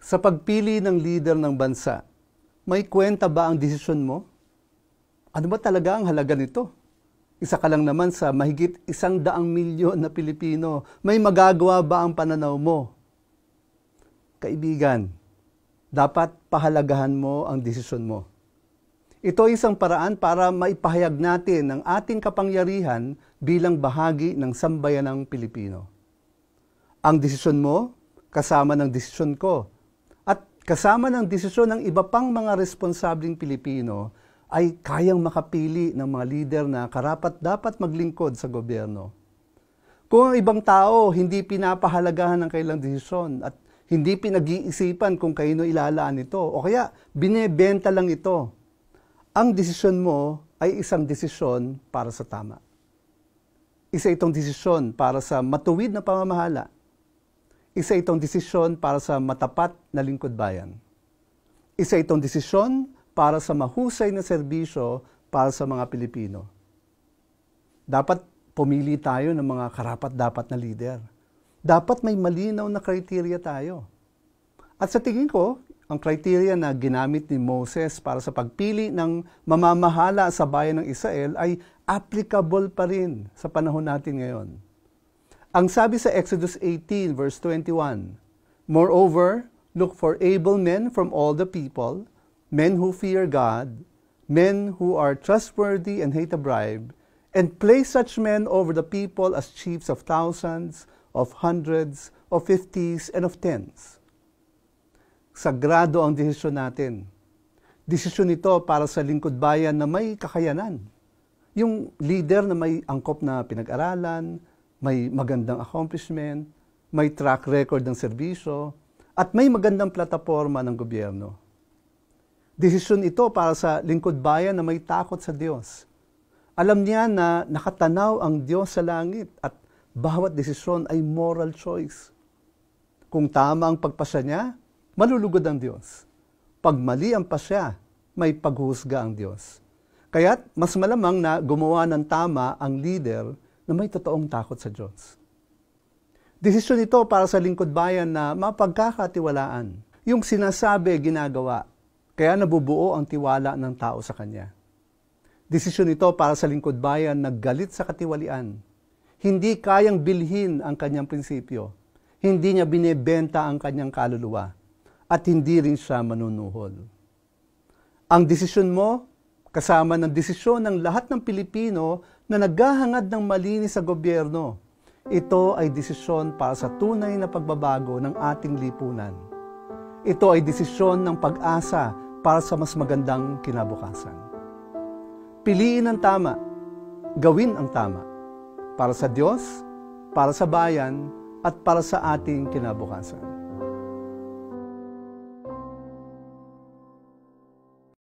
Sa pagpili ng leader ng bansa, may kwenta ba ang desisyon mo? Ano ba talaga ang halaga nito? Isa ka lang naman sa mahigit 100 milyon na Pilipino. May magagawa ba ang pananaw mo? Kaibigan, dapat pahalagahan mo ang desisyon mo. Ito ay isang paraan para maipahayag natin ang ating kapangyarihan bilang bahagi ng sambayanang Pilipino. Ang desisyon mo, kasama ng desisyon ko, at kasama ng desisyon ng iba pang mga responsabling Pilipino ay kayang makapili ng mga lider na karapat-dapat maglingkod sa gobyerno. Kung ang ibang tao hindi pinapahalagahan ng kailang desisyon at hindi pinag-iisipan kung kaino ilalaan ito o kaya binebenta lang ito, ang desisyon mo ay isang desisyon para sa tama. Isa itong desisyon para sa matuwid na pamamahala. Isa itong desisyon para sa matapat na lingkod bayan. Isa itong desisyon para sa mahusay na serbisyo para sa mga Pilipino. Dapat pumili tayo ng mga karapat-dapat na lider. Dapat may malinaw na kriteriya tayo. At sa tingin ko, ang kriteriya na ginamit ni Moses para sa pagpili ng mamamahala sa bayan ng Israel ay applicable pa rin sa panahon natin ngayon. Ang sabi sa Exodus 18 verse 21, "Moreover, look for able men from all the people, men who fear God, men who are trustworthy and hate a bribe, and place such men over the people as chiefs of thousands, of hundreds, of fifties, and of tens." Sagrado ang desisyon natin. Desisyon ito para sa lingkod bayan na may kakayanan. Yung leader na may angkop na pinag-aralan, may magandang accomplishment, may track record ng serbisyo, at may magandang plataforma ng gobyerno. Desisyon ito para sa lingkod bayan na may takot sa Diyos. Alam niya na nakatanaw ang Diyos sa langit at bawat desisyon ay moral choice. Kung tama ang pagpasya niya, malulugod ang Diyos. Pag mali ang pasya, may paghuhusga ang Diyos. Kaya't mas malamang na gumawa ng tama ang leader na may totoong takot sa Diyos. Desisyon ito para sa lingkod bayan na mapagkakatiwalaan. Yung sinasabi, ginagawa. Kaya nabubuo ang tiwala ng tao sa Kanya. Desisyon ito para sa lingkod bayan na galit sa katiwalian. Hindi kayang bilhin ang kanyang prinsipyo. Hindi niya binebenta ang kanyang kaluluwa. At hindi rin siya manunuhol. Ang desisyon mo, kasama ng desisyon ng lahat ng Pilipino na naghahangad ng malinis sa gobyerno, ito ay desisyon para sa tunay na pagbabago ng ating lipunan. Ito ay desisyon ng pag-asa para sa mas magandang kinabukasan. Piliin ang tama, gawin ang tama, para sa Diyos, para sa bayan, at para sa ating kinabukasan.